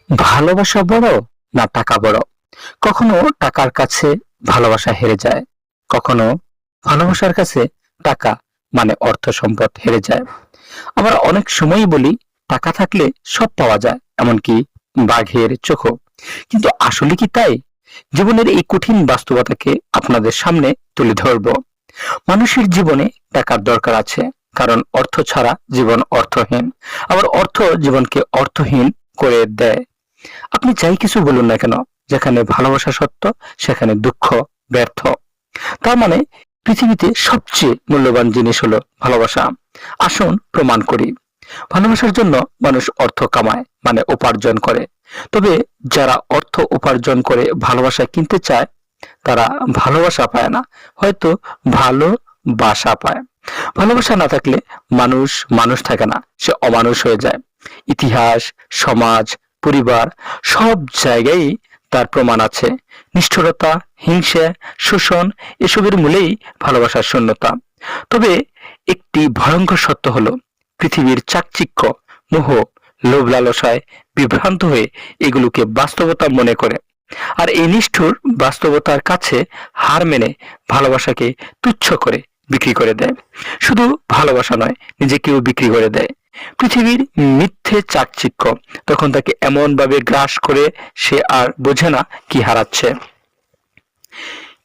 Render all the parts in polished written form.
ভালোবাসা বড় না টাকা বড়? কখনো টাকার কাছে ভালোবাসা হেরে যায়, কখনো ভালোবাসার কাছে টাকা মানে অর্থ সম্পদ হেরে যায়। আমরা অনেক সময়ই বলি টাকা থাকলে সব পাওয়া যায়, এমনকি বাঘের চোখও। কিন্তু আসলে কি তাই? জীবনের এই কঠিন বাস্তবতাকে আপনাদের সামনে তুলে ধরব। মানুষের জীবনে টাকার দরকার আছে, কারণ অর্থ ছাড়া জীবন অর্থহীন। আবার অর্থ জীবনকে অর্থহীন করে দেয়। আপনি যাই কিছু বলুন না কেন, যেখানে ভালোবাসা সত্য সেখানে দুঃখ ব্যর্থ। তার মানে পৃথিবীতে সবচেয়ে মূল্যবান জিনিস হলো ভালোবাসা। আসুন প্রমাণ করি। ভালোবাসার জন্য মানুষ অর্থ কামায়, মানে উপার্জন করে। তবে যারা অর্থ উপার্জন করে ভালোবাসা কিনতে চায়, তারা ভালোবাসা পায় না, হয়তো ভালোবাসা পায়। ভালোবাসা না থাকলে মানুষ মানুষ থাকে না, সে অমানুষ হয়ে যায়। ইতিহাস, সমাজ, পরিবার সব জায়গায় তার প্রমাণ আছে। নিষ্ঠুরতা, হিংসা, শোষণ এসবের মূলেই ভালোবাসার শূন্যতা। তবে একটি ভয়ঙ্কর সত্য হলো, পৃথিবীর চাকচিক্য, মোহ, লোভ লালসায় বিভ্রান্ত হয়ে এগুলোকে বাস্তবতা মনে করে। আর এই নিষ্ঠুর বাস্তবতার কাছে হার মেনে ভালোবাসাকে তুচ্ছ করে বিক্রি করে দেয়। শুধু ভালোবাসা নয়, নিজেকেও বিক্রি করে দেয়। পৃথিবীর মিথ্যে চাকচিক্য তখন তাকে এমন ভাবে গ্রাস করে, সে আর বোঝে না কি হারাচ্ছে।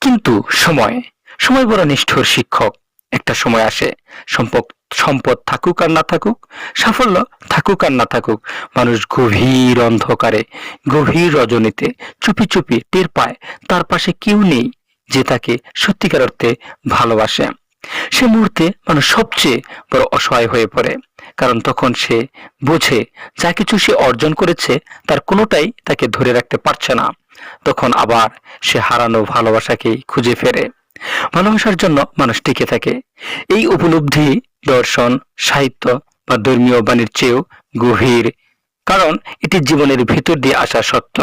কিন্তু সময় সময় বড় নিষ্ঠুর শিক্ষক। একটা সময় আসে, সম্পদ সম্পদ থাকুক আর না থাকুক, সাফল্য থাকুক আর না থাকুক, মানুষ গভীর অন্ধকারে, গভীর রজনীতে চুপি চুপি টের পায় তার পাশে কেউ নেই যে তাকে সত্যিকার অর্থে ভালোবাসে। সে মুহূর্তে মানুষ সবচেয়ে বড় অসহায় হয়ে পড়ে, কারণ তখন সে বোঝে যা কিছু সে অর্জন করেছে তার কোনোটাই তাকে ধরে রাখতে পারছে না। তখন আবার সে হারানো ভালোবাসাকেই খুঁজে ফেরে। ভালোবাসার জন্য মানুষ টিকে থাকে। এই উপলব্ধি দর্শন, সাহিত্য বা ধর্মীয় বাণীর চেয়েও গভীর, কারণ এটি জীবনের ভেতর দিয়ে আসা সত্য।